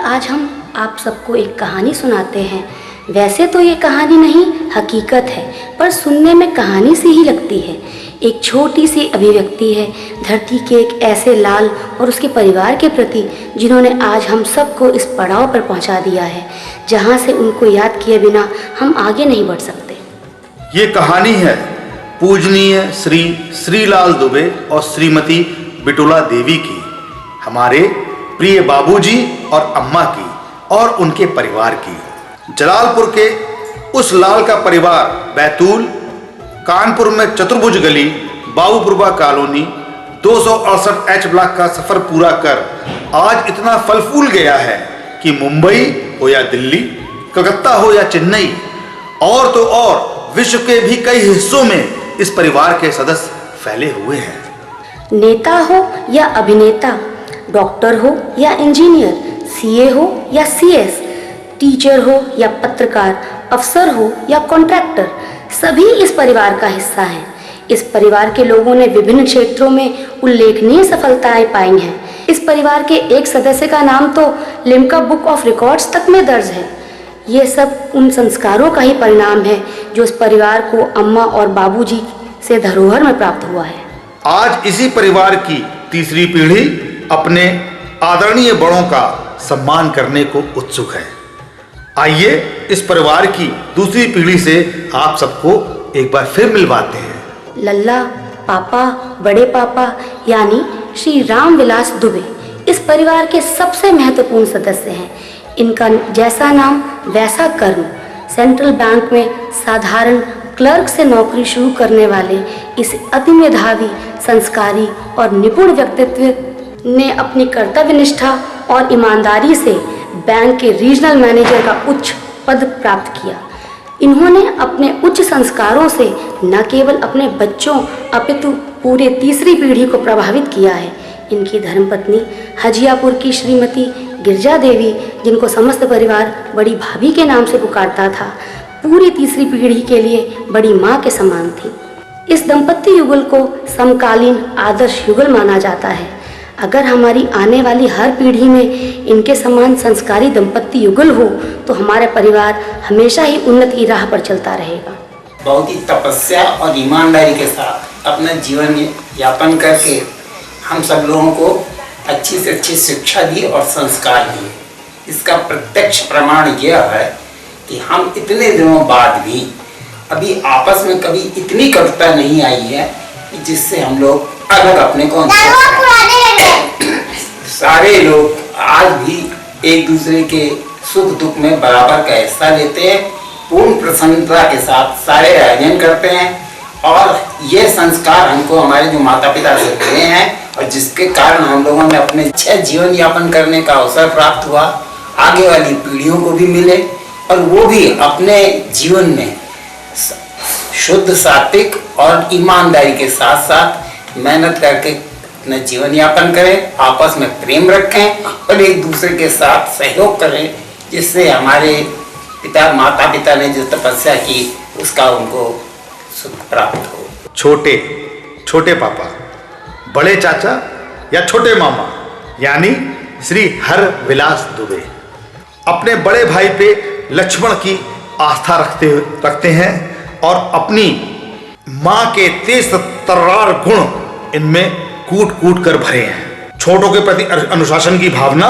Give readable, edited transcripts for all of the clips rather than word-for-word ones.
आज हम आप सबको एक कहानी सुनाते हैं। वैसे तो ये कहानी नहीं, हकीकत है, पर सुनने में कहानी सी ही लगती है। एक छोटी सी अभिव्यक्ति है धरती के एक ऐसे लाल और उसके परिवार के प्रति जिन्होंने आज हम सबको इस पड़ाव पर पहुंचा दिया है जहां से उनको याद किए बिना हम आगे नहीं बढ़ सकते। ये कहानी है पूजनीय श्री श्रीलाल दुबे और श्रीमती बिटुला देवी की, हमारे प्रिय बाबूजी और अम्मा की और उनके परिवार की। जलालपुर के उस लाल का परिवार बैतूल, कानपुर में चतुर्भुज गली, बाबूपुरवा कॉलोनी, 268 H ब्लॉक का सफर पूरा कर आज इतना फल फूल गया है कि मुंबई हो या दिल्ली, कलकत्ता हो या चेन्नई और तो और विश्व के भी कई हिस्सों में इस परिवार के सदस्य फैले हुए हैं। नेता हो या अभिनेता, डॉक्टर हो या इंजीनियर, सीए हो या सीएस, टीचर हो या पत्रकार, अफसर हो या कॉन्ट्रैक्टर, सभी इस परिवार का हिस्सा हैं। इस परिवार के लोगों ने विभिन्न क्षेत्रों में उल्लेखनीय सफलताएं पाई हैं। इस परिवार के एक सदस्य का नाम तो लिम्का बुक ऑफ रिकॉर्ड्स तक में दर्ज है। ये सब उन संस्कारों का ही परिणाम है जो इस परिवार को अम्मा और बाबूजी से धरोहर में प्राप्त हुआ है। आज इसी परिवार की तीसरी पीढ़ी अपने आदरणीय बड़ों का सम्मान करने को उत्सुक है। आइए इस परिवार की दूसरी पीढ़ी से आप सबको एक बार फिर मिलवाते हैं। लल्ला, पापा, बड़े पापा यानी श्री राम विलास दुबे इस परिवार के सबसे महत्वपूर्ण सदस्य हैं। इनका जैसा नाम वैसा कर्म। सेंट्रल बैंक में साधारण क्लर्क से नौकरी शुरू करने वाले इस अति मेधावी, संस्कारी और निपुण व्यक्तित्व ने अपनी कर्तव्य निष्ठा और ईमानदारी से बैंक के रीजनल मैनेजर का उच्च पद प्राप्त किया। इन्होंने अपने उच्च संस्कारों से न केवल अपने बच्चों अपितु पूरे तीसरी पीढ़ी को प्रभावित किया है। इनकी धर्मपत्नी हजियापुर की श्रीमती गिरजा देवी, जिनको समस्त परिवार बड़ी भाभी के नाम से पुकारता था, पूरी तीसरी पीढ़ी के लिए बड़ी माँ के समान थी। इस दंपत्ति युगल को समकालीन आदर्श युगल माना जाता है। अगर हमारी आने वाली हर पीढ़ी में इनके समान संस्कारी दंपत्ति युगल हो तो हमारा परिवार हमेशा ही उन्नति की राह पर चलता रहेगा। बहुत ही तपस्या और ईमानदारी के साथ अपना जीवन यापन करके हम सब लोगों को अच्छी से अच्छी शिक्षा दी और संस्कार दिए। इसका प्रत्यक्ष प्रमाण यह है कि हम इतने दिनों बाद भी अभी आपस में कभी इतनी कटुता नहीं आई है जिससे हम लोग अलग अपने को सारे लोग आज भी एक दूसरे के सुख दुख में बराबर का हिस्सा लेते हैं, पूर्ण प्रसन्नता के साथ सारे आयोजन करते हैं और ये संस्कार हमको हमारे जो माता पिता से मिले हैं और जिसके कारण हम लोगों में अपने अच्छे जीवन यापन करने का अवसर प्राप्त हुआ, आगे वाली पीढ़ियों को भी मिले और वो भी अपने जीवन में शुद्ध, सात्विक और ईमानदारी के साथ साथ मेहनत करके अपना जीवन यापन करें, आपस में प्रेम रखें और एक दूसरे के साथ सहयोग करें, जिससे हमारे माता पिता ने जो तपस्या की उसका उनको सुख प्राप्त हो। छोटे छोटे पापा, बड़े चाचा या छोटे मामा यानी श्री हर विलास दुबे अपने बड़े भाई पे लक्ष्मण की आस्था रखते हैं और अपनी माँ के तेज तर्रार गुण इनमें कूट कूट कर भरे हैं। छोटों के प्रति अनुशासन की भावना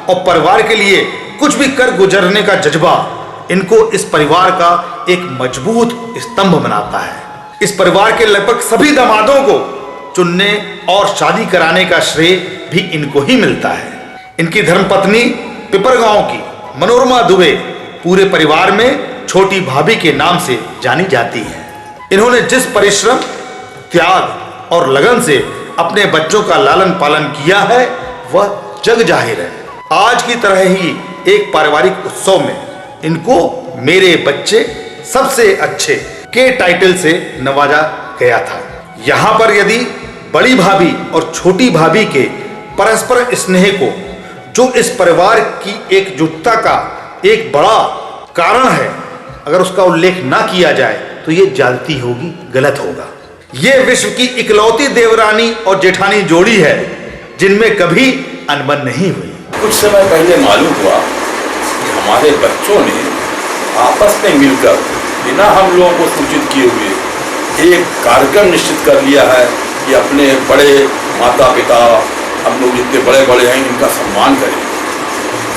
और परिवार के लिए कुछ भी कर गुजरने का जज्बा इनको इस परिवार का एक मजबूत स्तंभ बनाता है। इस परिवार के लगभग सभी दामादों को चुनने और शादी कराने का श्रेय भी इनको ही मिलता है। इनकी धर्मपत्नी पिपरगांव की मनोरमा दुबे पूरे परिवार में छोटी भाभी के नाम से जानी जाती है। इन्होंने जिस परिश्रम, त्याग और लगन से अपने बच्चों का लालन पालन किया है वह जग जाहिर है। आज की तरह ही एक पारिवारिक उत्सव में इनको मेरे बच्चे सबसे अच्छे के टाइटल से नवाजा गया था। यहाँ पर यदि बड़ी भाभी और छोटी भाभी के परस्पर स्नेह को, जो इस परिवार की एकजुटता का एक बड़ा कारण है, अगर उसका उल्लेख ना किया जाए तो ये ज्यादती होगी, गलत होगा। ये विश्व की इकलौती देवरानी और जेठानी जोड़ी है जिनमें कभी अनबन नहीं हुई। कुछ समय पहले मालूम हुआ कि हमारे बच्चों ने आपस में मिलकर बिना हम लोगों को सूचित किए हुए एक कार्यक्रम निश्चित कर लिया है कि अपने बड़े माता पिता, हम लोग जितने बड़े बड़े हैं, इनका सम्मान करें।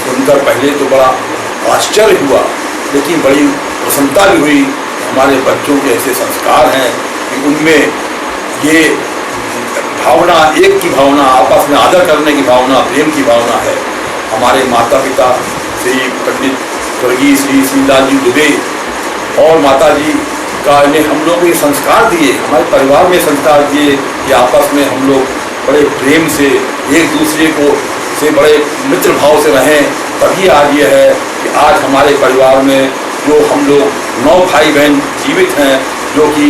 सुनकर पहले तो बड़ा आश्चर्य हुआ, लेकिन बड़ी प्रसन्नता भी हुई। हमारे बच्चों के ऐसे संस्कार हैं कि उनमें ये भावना, एक की भावना, आपस में आदर करने की भावना, प्रेम की भावना है। हमारे माता पिता श्री पंडित स्वर्गीय श्री सीलाल जी दुबे और माता जी का ने हम लोग को ये संस्कार दिए, हमारे परिवार में संस्कार दिए कि आपस में हम लोग बड़े प्रेम से एक दूसरे को से बड़े मित्र भाव से रहें। तभी आज ये है कि आज हमारे परिवार में जो हम लोग 9 भाई बहन जीवित हैं, जो कि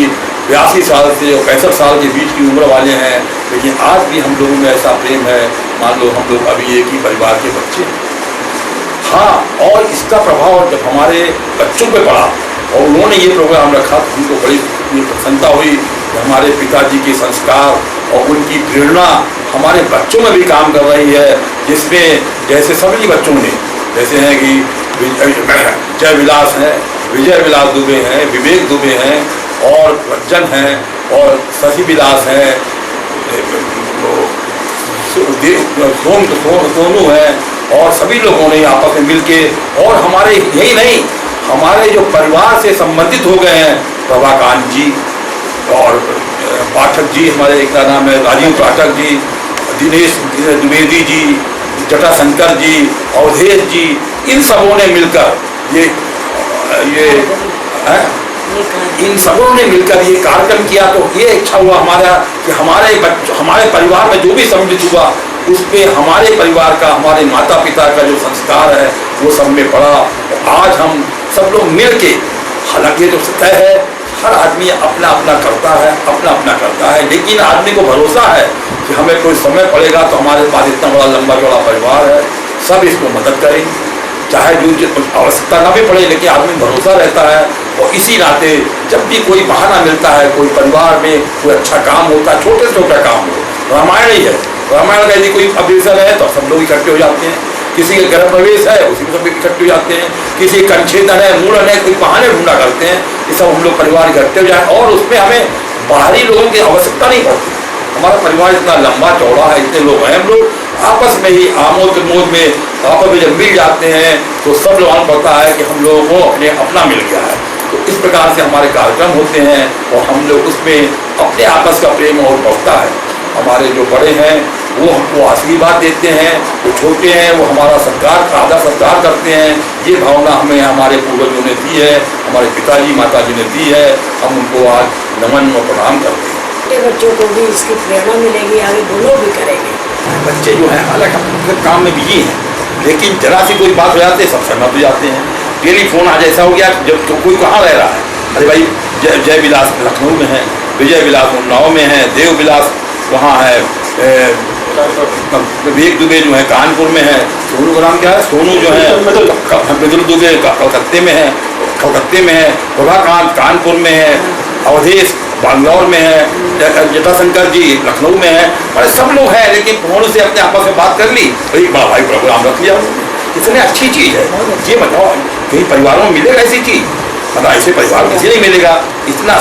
82 साल से और 65 साल के बीच की उम्र वाले हैं, लेकिन आज भी हम लोगों में ऐसा प्रेम है, मान लो हम लोग अभी एक ही परिवार के बच्चे हैं। हाँ, और इसका प्रभाव जब हमारे बच्चों पे पड़ा और उन्होंने ये प्रोग्राम रखा तो उनको बड़ी प्रसन्नता हुई कि हमारे पिताजी के संस्कार और उनकी प्रेरणा हमारे बच्चों में भी काम कर रही है, जिसमें जैसे सभी बच्चों ने, जैसे हैं कि जय विलास हैं, विजय विलास दुबे हैं, विवेक दुबे हैं और रंजन हैं और शशि विलास हैं, सोनू हैं, और सभी लोगों ने आपस में मिलके, और हमारे यही नहीं, हमारे जो परिवार से संबंधित हो गए हैं, प्रभाकांत जी और पाठक जी, हमारे एक का नाम है राजीव पाठक जी, दिनेश द्विवेदी जी, जटाशंकर जी, अवधेश जी, इन सबों ने मिलकर इन सबों ने मिलकर ये कार्यक्रम किया। तो ये इच्छा हुआ हमारा कि हमारे परिवार में जो भी सम्मिलित हुआ उसमें हमारे परिवार का, हमारे माता पिता का जो संस्कार है वो सब में पड़ा। आज हम सब लोग मिल के, हालांकि जो तय है हर आदमी अपना अपना करता है, लेकिन आदमी को भरोसा है कि हमें कोई समय पड़ेगा तो हमारे पास इतना बड़ा लंबा चौड़ा परिवार है, सब इसको मदद करेंगे, चाहे जो आवश्यकता ना भी पड़े, लेकिन आदमी भरोसा रहता है। और इसी नाते जब भी कोई बहाना मिलता है, कोई परिवार में कोई अच्छा काम होता है, छोटे से छोटा काम हो, रामायण ही है, रामायण का यदि कोई अवसर है तो सब लोग इकट्ठे हो जाते हैं, किसी का गृह प्रवेश है उसी में सब इकट्ठे हो जाते हैं, किसी कंछेदन है, मूलन है, कोई बहाने ढूंढा करते हैं, ये सब हम लोग परिवार इकट्ठे हो जाए और उसमें हमें बाहरी लोगों की आवश्यकता नहीं पड़ती। हमारा परिवार इतना लंबा चौड़ा है, इतने लोग हैं, हम लोग आपस में ही आमोद प्रमोद में आपस में जब मिल जाते हैं तो सब लोगों को पता है कि हम लोगों को अपना मिल गया है। तो इस प्रकार से हमारे कार्यक्रम होते हैं और हम लोग उसमें अपने आपस का प्रेम और बढ़ता है। हमारे जो बड़े हैं वो हमको आशीर्वाद देते हैं, जो छोटे हैं वो हमारा आदर सत्कार करते हैं। ये भावना हमें हमारे पूर्वजों ने दी है, हमारे पिताजी माताजी ने दी है, हम उनको आज नमन और प्रणाम करते हैं। छोटे बच्चों को भी इसकी प्रेरणा मिलेगी, आगे वो लोग भी करेंगे। बच्चे जो हैं हालांकि अपने काम में बिजी हैं, लेकिन जरा सी कोई बात हो जाती है सब सहमत हो जाते हैं। टेलीफोन आज ऐसा हो गया जब तो कोई कहाँ रह रहा है, अरे भाई जय विलास लखनऊ में है, विजय विलास उन्नाव में है, देव विलास वहाँ है, विवेक दुबे जो है कानपुर में है, सोनू का नाम क्या है, सोनू जो है मिदुल दुबे कलकत्ते में है, प्रभाकांत कानपुर में है, अवधेश बैंगलोर में है, जटाशंकर जी लखनऊ में है, और सब लोग हैं, लेकिन फोन से अपने आपस में बात कर ली, बड़ा भाई प्रोग्राम रख लिया। इतनी अच्छी चीज़ है, ये बताओ कहीं परिवारों में मिलेगा ऐसी चीज़? मतलब ऐसे परिवार किसी नहीं मिलेगा। इतना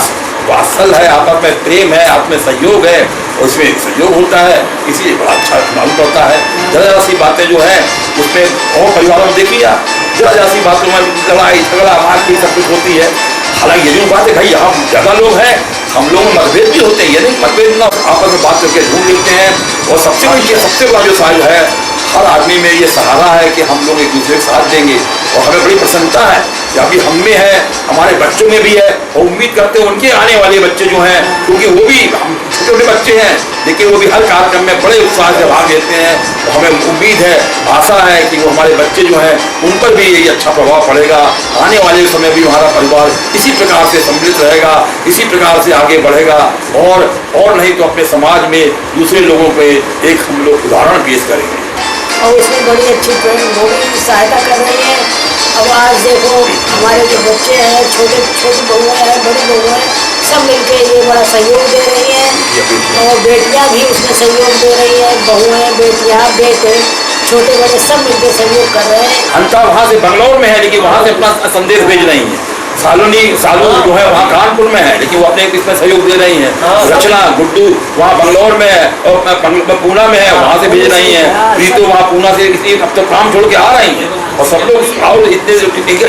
वात्सल है, आपस में प्रेम है, आपस में सहयोग है, और उसमें सहयोग होता है, इसीलिए बड़ा अच्छा मालूम पड़ता है। जरा सी बातें जो है उसमें और परिवारों में देखिए आप, जरा सी बातों में लड़ाई झगड़ा मारपीट सब कुछ होती है। हालांकि ये बात है भाई यहाँ ज़्यादा लोग हैं, हम लोग में मतभेद भी होते हैं, ये नहीं मतभेद ना आपस में बात करके ढूंढ लेते हैं। और सबसे बड़ा जो साज है हर आदमी में ये सहारा है कि हम लोग एक दूसरे के साथ देंगे, और हमें बड़ी प्रसन्नता है कि अभी हम में है, हमारे बच्चों में भी है, और उम्मीद करते हैं उनके आने वाले बच्चे जो हैं, क्योंकि वो भी हम छोटे छोटे बच्चे हैं, लेकिन वो भी हर कार्यक्रम में बड़े उत्साह से भाग लेते हैं। तो हमें उम्मीद है, आशा है कि वो हमारे बच्चे जो हैं उन पर भी यही अच्छा प्रभाव पड़ेगा। आने वाले समय भी हमारा परिवार इसी प्रकार से सम्मिलित रहेगा, इसी प्रकार से आगे बढ़ेगा, और नहीं तो अपने समाज में दूसरे लोगों पे एक हम लोग उदाहरण पेश करेंगे। और इसमें बड़ी अच्छी वो भी सहायता कर रही है। अब आज देखो हमारे जो बच्चे हैं, छोटे बहुएँ हैं, बड़ी बहुएँ हैं, सब मिलके ये बड़ा सहयोग दे रही हैं, और बेटियां भी उसमें सहयोग दे रही हैं, बहुएँ बेटियां बेटे छोटे बड़े सब मिलकर सहयोग कर रहे हैं। घंटा वहाँ से बंगलौर में है, लेकिन वहाँ से अपना संदेश भेज रही है। सालू जो है वहाँ कानपुर में है, लेकिन वो अपने इसमें सहयोग दे रही हैं। रचना गुड्डू वहाँ बंगलौर में है और पूना में है, वहाँ से भेज रही हैं। प्रीतो वहाँ पूना से इसलिए अब तो काम छोड़ के आ रही हैं और सब लोग और इतने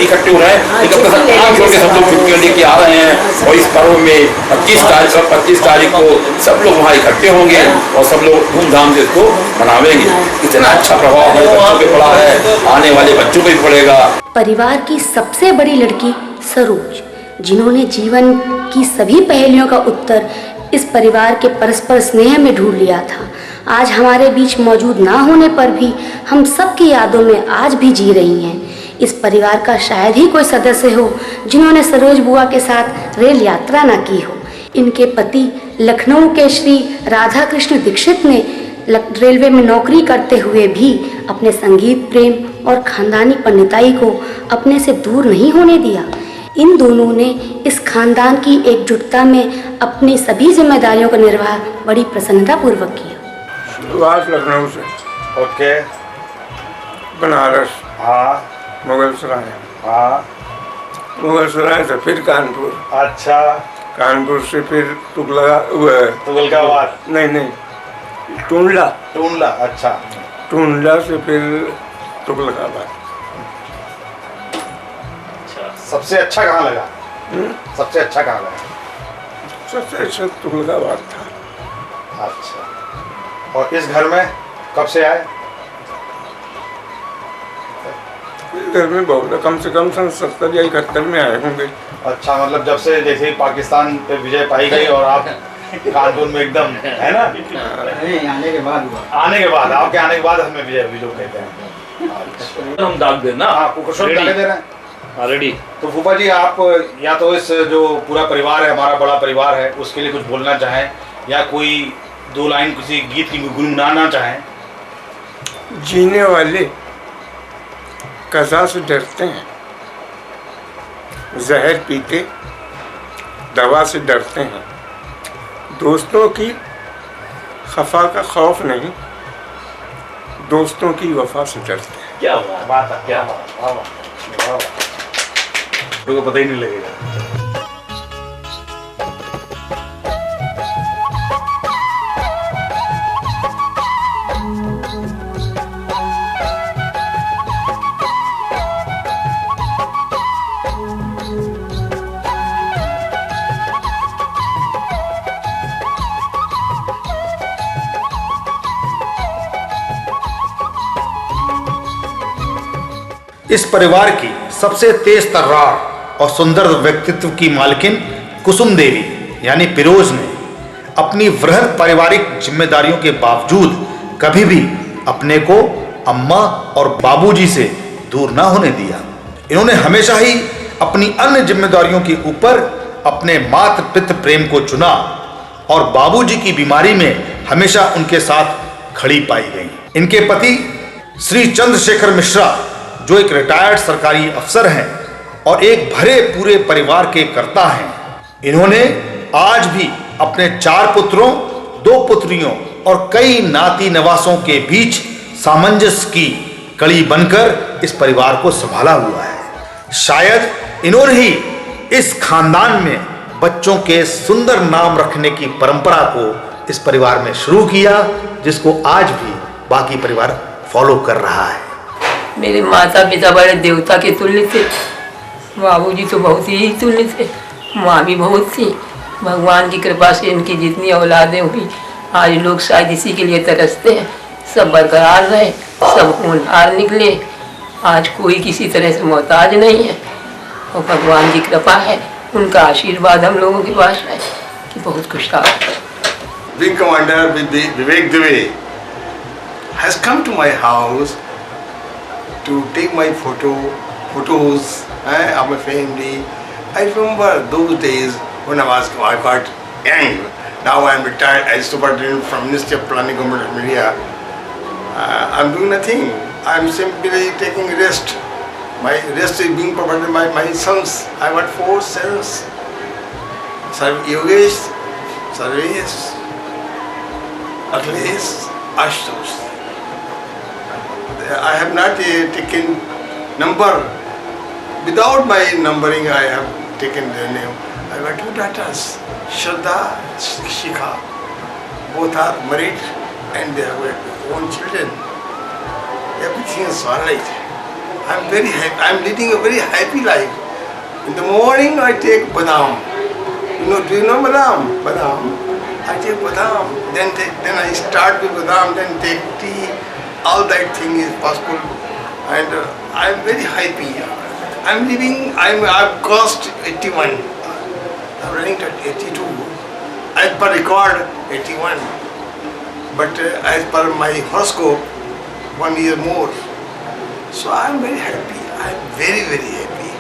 इकट्ठे हो रहे हैं, लेकिन अब तक काम छोड़ के सब लोग छुट्टियाँ लेके आ रहे हैं। और इस पर्व में 25 तारीख को सब लोग वहाँ इकट्ठे होंगे और सब लोग धूमधाम से इसको मनावेंगे। इतना अच्छा प्रभाव हमारे बच्चों पे पड़ा है, आने वाले बच्चों पे भी पड़ेगा। परिवार की सबसे बड़ी लड़की सरोज, जिन्होंने जीवन की सभी पहेलियों का उत्तर इस परिवार के परस्पर स्नेह में ढूंढ लिया था, आज हमारे बीच मौजूद ना होने पर भी हम सबकी यादों में आज भी जी रही हैं। इस परिवार का शायद ही कोई सदस्य हो जिन्होंने सरोज बुआ के साथ रेल यात्रा ना की हो। इनके पति लखनऊ के श्री राधा कृष्ण दीक्षित ने रेलवे में नौकरी करते हुए भी अपने संगीत प्रेम और खानदानी पंडिताई को अपने से दूर नहीं होने दिया। इन दोनों ने इस खानदान की एकजुटता में अपनी सभी जिम्मेदारियों का निर्वाह बड़ी प्रसन्नता पूर्वक किया। शुरुआत लखनऊ से, ओके, बनारस, हाँ, मुगल सराय, हाँ, मुगल सराय से फिर कानपुर, अच्छा, कानपुर से फिर तुगलकाबाद, नहीं टूंडला, टूंडला, अच्छा, टूंडला से फिर तुगलकाबाद। सबसे अच्छा कहाँ लगा? सबसे अच्छा कहाँ लगा? सबसे अच्छा तुगलकाबाद था। अच्छा, और इस घर में कब से आए? घर में बहुत कम से कम सन 70 या 71 में आए होंगे। अच्छा, मतलब जब से जैसे पाकिस्तान पे विजय पाई गई और आप कानपुर में एकदम, है ना? आने के बाद आपके आने के बाद हमें विजय लोग कहते हैं। हम दाग देना, हाँ, कुछ दे रहे हैं ऑलरेडी। तो फूफा जी, आप या तो इस जो पूरा परिवार है, हमारा बड़ा परिवार है, उसके लिए कुछ बोलना चाहें या कोई 2 लाइन किसी गीत की गुनगुनाना चाहें। जीने वाले कज़ा से डरते हैं, जहर पीते दवा से डरते हैं, दोस्तों की खफा का खौफ नहीं, दोस्तों की वफा से डरते हैं। क्या बात है, क्या बात, को पता ही नहीं लगेगा। इस परिवार की सबसे तेज तर्रार और सुंदर व्यक्तित्व की मालकिन कुसुम देवी यानी फिरोज ने अपनी वृहद पारिवारिक जिम्मेदारियों के बावजूद कभी भी अपने को अम्मा और बाबूजी से दूर ना होने दिया। इन्होंने हमेशा ही अपनी अन्य जिम्मेदारियों के ऊपर अपने मातृ पितृ प्रेम को चुना और बाबूजी की बीमारी में हमेशा उनके साथ खड़ी पाई गई। इनके पति श्री चंद्रशेखर मिश्रा, जो एक रिटायर्ड सरकारी अफसर हैं और एक भरे पूरे परिवार के कर्ता हैं, इन्होंने आज भी अपने 4 पुत्रों, 2 पुत्रियों और कई नाती नवासों के बीच सामंजस्य की कड़ी बनकर इस परिवार को संभाला हुआ है। शायद इन्होंने ही इस खानदान में बच्चों के सुंदर नाम रखने की परंपरा को इस परिवार में शुरू किया, जिसको आज भी बाकी परिवार फॉलो कर रहा है। मेरे माता पिता बड़े देवता के तुल्य थे, बाबूजी तो बहुत ही तुल्य थे, माँ भी बहुत थी। भगवान की कृपा से इनकी जितनी औलादें हुई, आज लोग शायद इसी के लिए तरसते हैं। सब बरकरार रहे, सब होनहार निकले, आज कोई किसी तरह से मोहताज नहीं है और भगवान की कृपा है, उनका आशीर्वाद हम लोगों के पास है कि बहुत खुशहाल। Wing Commander Vivek Dubey has come to my house to take my photos of my family. I remember those days when I got young. Now I am retired as superintendent from Ministry of Planning, Government of India. I'm doing nothing. I'm simply taking rest. My rest is being provided by my sons. I got 4 sons. Yogesh, Sarvesh, Akhilesh, Ashutosh. I have not taken number. Without my numbering, I have taken their name. I got two daughters, Shraddha, Shikha. Both are married and they have their own children. Everything is alright. I'm very happy. I'm leading a very happy life. In the morning, I take badam. Do you know badam? Badam. I take badam. Then I start with badam. Then take tea. All that thing is possible, and I'm very happy. I'm living. I've crossed 81. I'm running to 82. As per record, 81. But as per my horoscope, 1 year more. So I'm very happy. I'm very, very happy.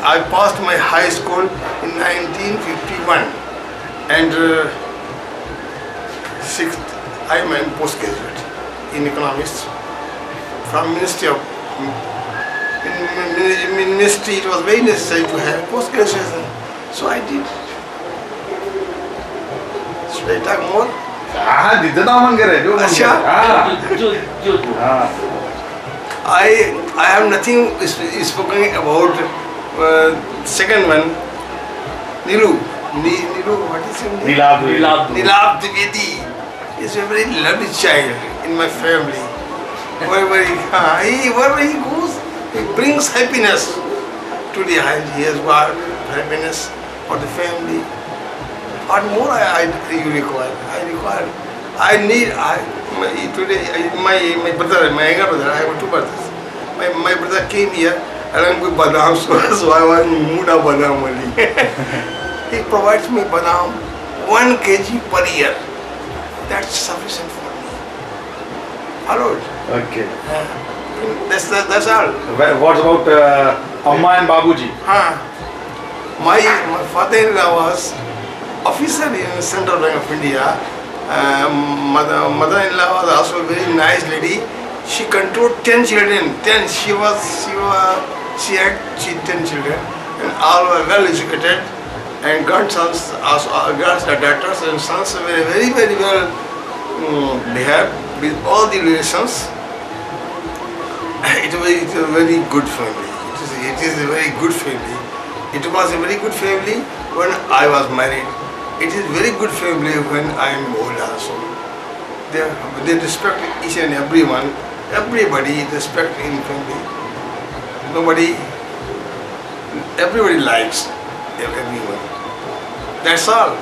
I passed my high school in 1951, and I am a postgraduate in economics from Ministry of. In ministry, it was very necessary to have post-graduation, so I did. Should I talk more? हाँ जितना मन करे जो मन अच्छा। करे हाँ I have nothing spoken about second one. Nilu, what is his name? Nilab Dwivedi is a very lovely child in my family. Wherever he goes, he brings happiness to the house. He has got happiness for the family. What more you require? Today my brother, my younger brother, I have two brothers. My brother came here along with badam, so I was in mood of badam only. He provides me badam 1 kg per year. That's sufficient for me. Followed. Okay. That's all. What about Amma and Babuji? My father-in-law was officer in Central Bank of India. Mother-in-law was also a very nice lady. She controlled 10 children. She had 10 children, and all were well educated. And grandsons, girls are daughters, and sons were very, very well behaved with all the relations. It was a very good family. It is a very good family. It was a very good family when I was married. It is very good family when I am old also. They respect each and everyone. Everybody respect in family. Everybody likes everyone. That's all.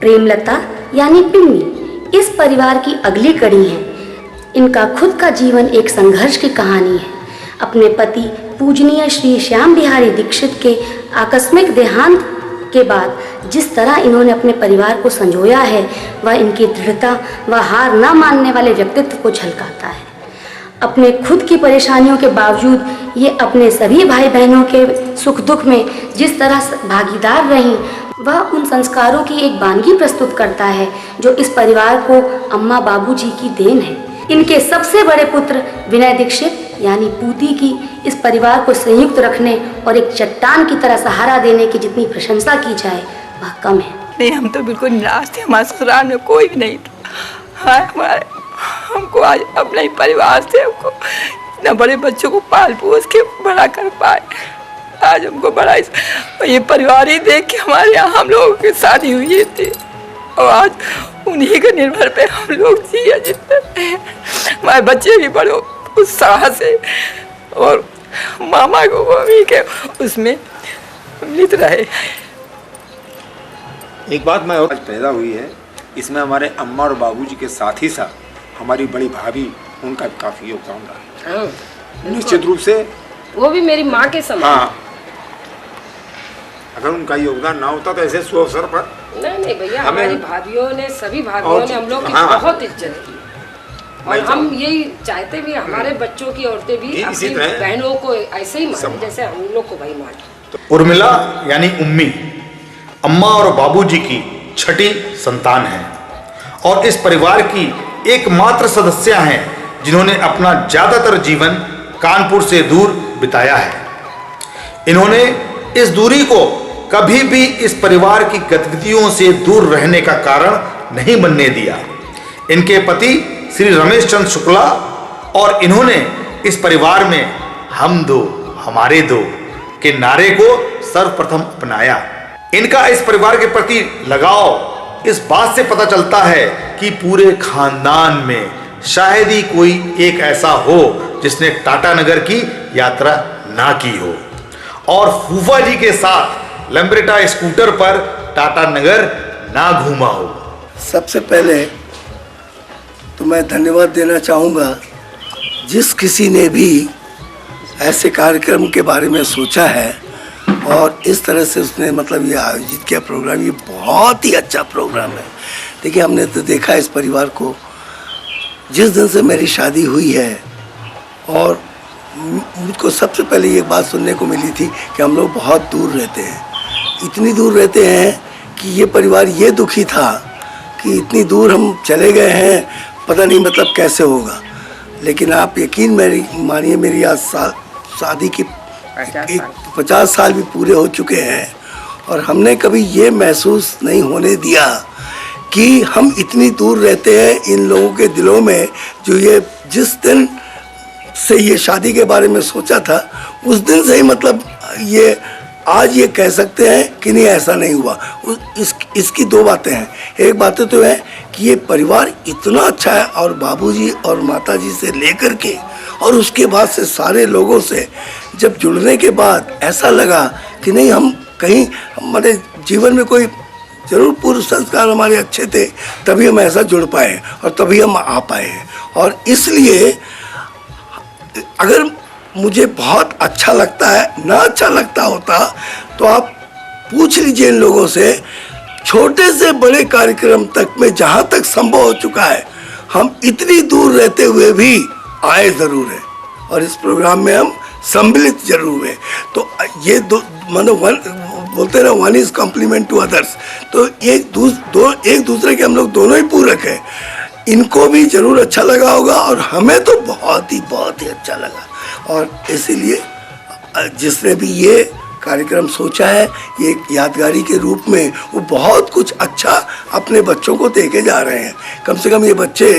Premlata यानी पिम्मी इस परिवार की अगली कड़ी है। इनका खुद का जीवन एक संघर्ष की कहानी है। अपने पति पूजनीय श्री श्याम बिहारी दीक्षित के आकस्मिक देहांत के बाद जिस तरह इन्होंने अपने परिवार को संजोया है वह इनकी दृढ़ता व हार न मानने वाले व्यक्तित्व को झलकाता है। अपने खुद की परेशानियों के बावजूद ये अपने सभी भाई बहनों के सुख दुख में जिस तरह से भागीदार रहीं, वह उन संस्कारों की एक वानगी प्रस्तुत करता है जो इस परिवार को अम्मा बाबूजी की देन है। इनके सबसे बड़े पुत्र विनय दीक्षित यानी पूती की इस परिवार को संयुक्त रखने और एक चट्टान की तरह सहारा देने की जितनी प्रशंसा की जाए वह कम है। नहीं, हम तो बिल्कुल निराश थे, हमारे ससुराल में कोई भी नहीं था। हाँ, हमारे हमको आज अपने ही परिवार से हमको इतना बड़े बच्चों को पाल पोस के बड़ा कर पाए। आज हमको बड़ा ये परिवार ही देख के हमारे यहाँ हम लोगों की शादी हुई थी और आज उन्हीं के निर्भर पे हम लोग जिए जितने हैं। हमारे बच्चे भी बड़े उत्साह से और मामा को मम्मी के उसमें मिलित रहे। एक बात मैं और आज पैदा हुई है, इसमें हमारे अम्मा और बाबूजी के साथ ही साथ हमारी बड़ी भाभी, उनका काफी योगदान रहा है। निश्चित रूप से वो भी मेरी माँ के समान। हाँ, अगर उनका योगदान ना होता तो ऐसे सो अवसर पर नहीं भैया, हमारी भाभीियों ने, सभी भाभीियों ने हम लोग की बहुत इज्जत की और हम यही चाहते भी हमारे बच्चों की औरतें भी अपनी बहनों को ऐसे ही माने जैसे हम लोग को भाई माने। उर्मिला यानी उम्मी अम्मा और बाबूजी की छठी संतान है और इस परिवार की एकमात्र सदस्य हैं जिन्होंने अपना ज्यादातर जीवन कानपुर से दूर बिताया है। इन्होंने इस दूरी को कभी भी इस परिवार की गतिविधियों से दूर रहने का कारण नहीं बनने दिया। इनके पति श्री रमेश चंद्र शुक्ला और इन्होंने इस परिवार में हम दो हमारे दो के नारे को सर्वप्रथम अपनाया। इनका इस परिवार के प्रति लगाव इस बात से पता चलता है कि पूरे खानदान में शायद ही कोई एक ऐसा हो जिसने टाटा नगर की यात्रा ना की हो और फूफा जी के साथ लंब्रेटा स्कूटर पर टाटा नगर ना घूमा हो। सबसे पहले तो मैं धन्यवाद देना चाहूँगा जिस किसी ने भी ऐसे कार्यक्रम के बारे में सोचा है और इस तरह से उसने मतलब ये आयोजित किया प्रोग्राम। ये बहुत ही अच्छा प्रोग्राम है। देखिए, हमने तो देखा इस परिवार को जिस दिन से मेरी शादी हुई है और मुझको सबसे पहले ये बात सुनने को मिली थी कि हम लोग बहुत दूर रहते हैं। इतनी दूर रहते हैं कि ये परिवार ये दुखी था कि इतनी दूर हम चले गए हैं, पता नहीं मतलब कैसे होगा। लेकिन आप यकीन मानिए, मेरी आज शादी की 50 साल भी पूरे हो चुके हैं और हमने कभी ये महसूस नहीं होने दिया कि हम इतनी दूर रहते हैं इन लोगों के दिलों में। जो ये जिस दिन से ये शादी के बारे में सोचा था उस दिन से ही मतलब ये आज ये कह सकते हैं कि नहीं ऐसा नहीं हुआ। इसकी दो बातें हैं। एक बात तो है कि ये परिवार इतना अच्छा है और बाबूजी और माताजी से लेकर के और उसके बाद से सारे लोगों से जब जुड़ने के बाद ऐसा लगा कि नहीं, हम कहीं हमारे जीवन में कोई जरूर पूर्व संस्कार हमारे अच्छे थे, तभी हम ऐसा जुड़ पाए और तभी हम आ पाए। और इसलिए अगर मुझे बहुत अच्छा लगता है, ना अच्छा लगता होता तो आप पूछ लीजिए इन लोगों से। छोटे से बड़े कार्यक्रम तक में जहाँ तक संभव हो चुका है, हम इतनी दूर रहते हुए भी आए ज़रूर है और इस प्रोग्राम में हम सम्मिलित जरूर हुए। तो ये दो मानो बोलते ना, one is complement to others. तो एक दूसरे के हम लोग दोनों ही पूरक हैं। इनको भी जरूर अच्छा लगा होगा और हमें तो बहुत ही अच्छा लगा। और इसीलिए जिसने भी ये कार्यक्रम सोचा है, ये एक यादगारी के रूप में वो बहुत कुछ अच्छा अपने बच्चों को देके जा रहे हैं। कम से कम ये बच्चे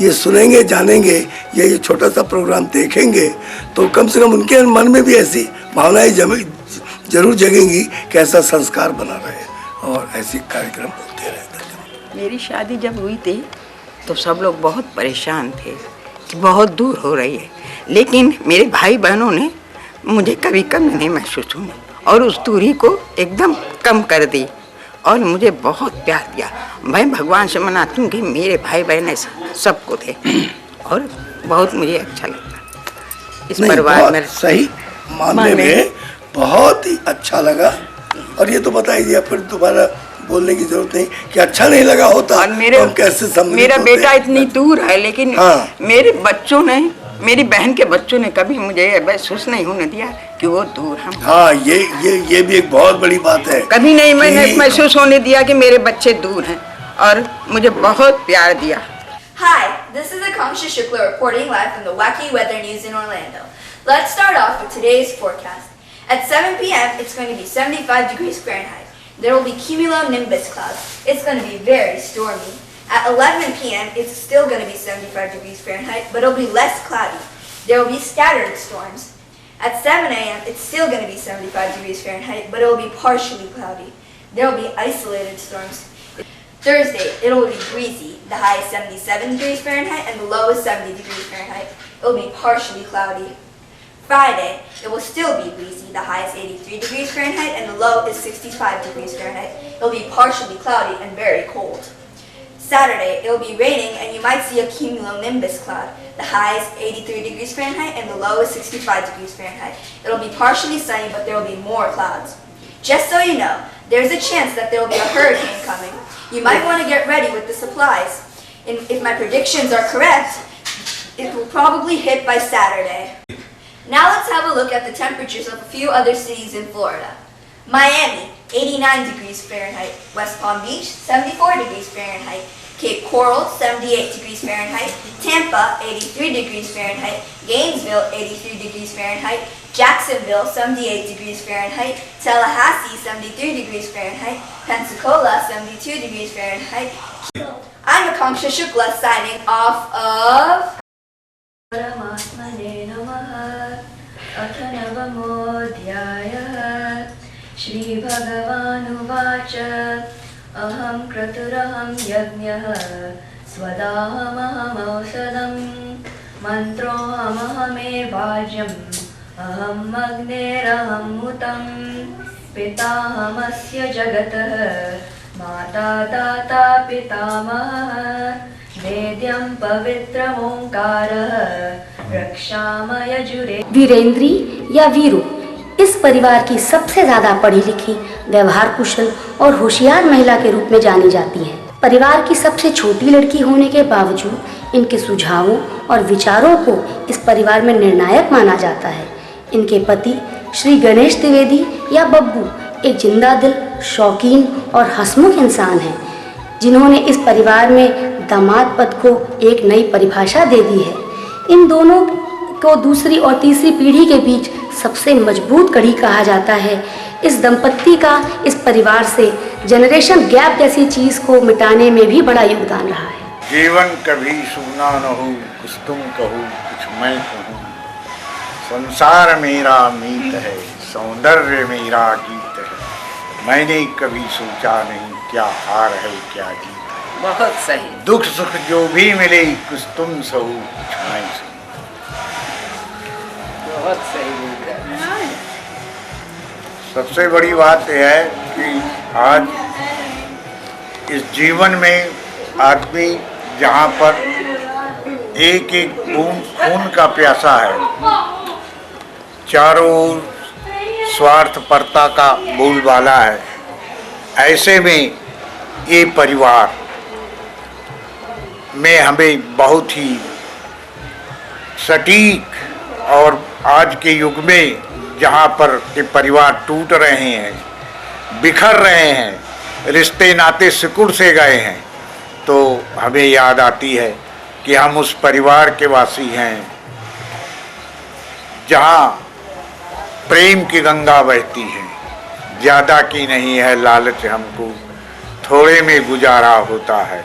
ये सुनेंगे, जानेंगे, या ये छोटा सा प्रोग्राम देखेंगे तो कम से कम उनके मन में भी ऐसी भावनाएं जरूर जगेंगी कि ऐसा संस्कार बना रहे और ऐसे कार्यक्रम होते रहे। मेरी शादी जब हुई थी तो सब लोग बहुत परेशान थे कि बहुत दूर हो रही है, लेकिन मेरे भाई बहनों ने मुझे कभी कमी नहीं महसूस हुई और उस दूरी को एकदम कम कर दी और मुझे बहुत प्यार दिया। मैं भगवान से मनाती हूँ कि मेरे भाई बहन ऐसा सबको थे और बहुत मुझे अच्छा लगता इस परिवार में। सही मामले में बहुत ही अच्छा लगा। और ये तो बताइए, फिर दोबारा बोलने की जरूरत नहीं कि अच्छा नहीं लगा होता। और मेरे तो कैसे मेरा बेटा इतनी दूर है, लेकिन मेरे बच्चों ने मेरी बहन के बच्चों ने कभी मुझे महसूस नहीं होने दिया कि वो दूर हम। हाँ, ये भी एक बहुत बड़ी बात है। कभी नहीं मैंने महसूस होने दिया कि मेरे बच्चे दूर हैं, और मुझे बहुत प्यार दिया। Hi, this is Akanksha Shukla reporting live from the Wacky Weather News in Orlando. Let's start off with today's forecast. At 7 p.m., it's going to be 75 degrees Fahrenheit. There will be cumulonimbus clouds. It's going to be very stormy. At 11 p.m., it's still going to be 75 degrees Fahrenheit, but it'll be less cloudy. There will be scattered storms. At 7 a.m., it's still going to be 75 degrees Fahrenheit, but it'll be partially cloudy. There will be isolated storms. Thursday, it'll be breezy. The high is 77 degrees Fahrenheit and the low is 70 degrees Fahrenheit. It'll be partially cloudy. Friday, it will still be breezy. The high is 83 degrees Fahrenheit and the low is 65 degrees Fahrenheit. It'll be partially cloudy and very cold. Saturday, it'll be raining and you might see a cumulonimbus cloud. The high is 83 degrees Fahrenheit and the low is 65 degrees Fahrenheit. It'll be partially sunny, but there will be more clouds. Just so you know, there's a chance that there will be a hurricane coming. You might want to get ready with the supplies. And if my predictions are correct, it will probably hit by Saturday. Now let's have a look at the temperatures of a few other cities in Florida. Miami, 89 degrees Fahrenheit. West Palm Beach, 74 degrees Fahrenheit. Cape Coral, 78 degrees Fahrenheit. Tampa, 83 degrees Fahrenheit. Gainesville, 83 degrees Fahrenheit. Jacksonville, 78 degrees Fahrenheit. Tallahassee, 73 degrees Fahrenheit. Pensacola, 72 degrees Fahrenheit. I'm Akanksha Shukla signing off of Paramatmane Namaha Athanavamodhyayah Shri Bhagavanuvacha Aham Kraturaham Yajnah Swadaham Ausadam Mantrohamahame Vajam Aham Agneraham Mutam Pitahamasya Jagatah Mata Data Pitamah Vedyam Pavitram Omkarah Rakshamaya Jure। वीरेंद्री या वीरू इस परिवार की सबसे ज्यादा पढ़ी लिखी, व्यवहार कुशल और होशियार महिला के रूप में जानी जाती हैं। परिवार की सबसे छोटी लड़की होने के बावजूद इनके सुझावों और विचारों को इस परिवार में निर्णायक माना जाता है। इनके पति श्री गणेश द्विवेदी या बब्बू एक जिंदा दिल, शौकीन और हंसमुख इंसान हैं, जिन्होंने इस परिवार में दामाद पद को एक नई परिभाषा दे दी है। इन दोनों को दूसरी और तीसरी पीढ़ी के बीच सबसे मजबूत कड़ी कहा जाता है। इस दंपत्ति का इस परिवार से जनरेशन गैप जैसी चीज को मिटाने में भी बड़ा योगदान रहा है। जीवन कभी सुना न हो, कुछ तुम कहो कुछ मैं कहूँ, संसार मेरा मीत है, सौंदर्य मेरा गीत है, मैंने कभी सोचा नहीं क्या हार है क्या जीत है। बहुत सही। दुख सुख जो भी मिले कुछ तुम सहो कुछ मैं सहूँ। बहुत सही बोल रहा है। सबसे बड़ी बात यह है कि आज इस जीवन में आदमी जहाँ पर एक एक बूंद खून का प्यासा है, चारों ओर स्वार्थपरता का बोलबाला है, ऐसे में ये परिवार में हमें बहुत ही सटीक और आज के युग में जहाँ पर के परिवार टूट रहे हैं, बिखर रहे हैं, रिश्ते नाते सिकुड़ से गए हैं, तो हमें याद आती है कि हम उस परिवार के वासी हैं जहाँ प्रेम की गंगा बहती है, ज़्यादा की नहीं है लालच हमको, थोड़े में गुजारा होता है,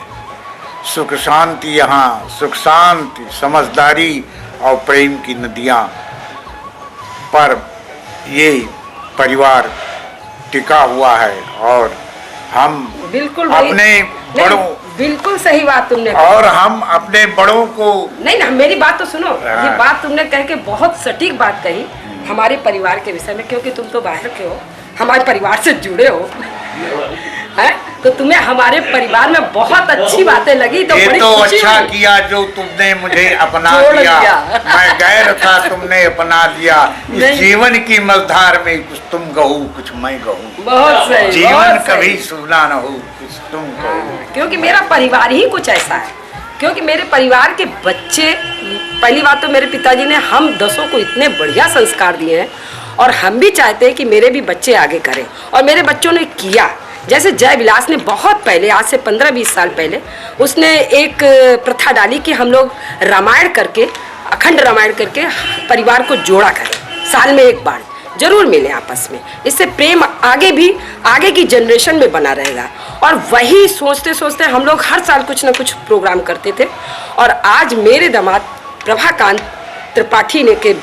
सुख शांति यहाँ, सुख शांति समझदारी और प्रेम की नदियाँ पर ये परिवार टिका हुआ है। और हम बिल्कुल अपने बड़ों, बिल्कुल सही बात तुमने और हम अपने बड़ों को नहीं ना, मेरी बात तो सुनो। ये बात तुमने कह के बहुत सटीक बात कही हमारे परिवार के विषय में, क्योंकि तुम तो बाहर के हो, हमारे परिवार से जुड़े हो, है तो तुम्हें हमारे परिवार में बहुत अच्छी बातें लगी। तो ये बड़ी तो खुशी अच्छा हुई। किया जो तुमने मुझे अपना लिया। मैं गैर था, तुमने अपना लिया। इस जीवन की मझधार में कुछ तुम गहू कुछ मैं गहू। बहुत सही। जीवन कभी सुना न हो कुछ तुम कहो। क्योंकि मेरा परिवार ही कुछ ऐसा है क्योंकि मेरे परिवार के बच्चे, पहली बात तो मेरे पिताजी ने हम 10 को इतने बढ़िया संस्कार दिए हैं और हम भी चाहते हैं कि मेरे भी बच्चे आगे करें और मेरे बच्चों ने किया। जैसे जय विलास ने बहुत पहले, आज से 15-20 साल पहले, उसने एक प्रथा डाली कि हम लोग रामायण करके, अखंड रामायण करके परिवार को जोड़ा करें, साल में एक बार जरूर मिले आपस में। इससे प्रेम आगे भी, आगे की जनरेशन में बना रहेगा। और वही सोचते सोचते हम लोग हर साल कुछ ना कुछ प्रोग्राम करते थे। और आज मेरे दामाद प्रभाकांत त्रिपाठी ने के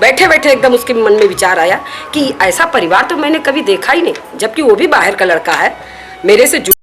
बैठे बैठे एकदम उसके मन में विचार आया कि ऐसा परिवार तो मैंने कभी देखा ही नहीं, जबकि वो भी बाहर का लड़का है, मेरे से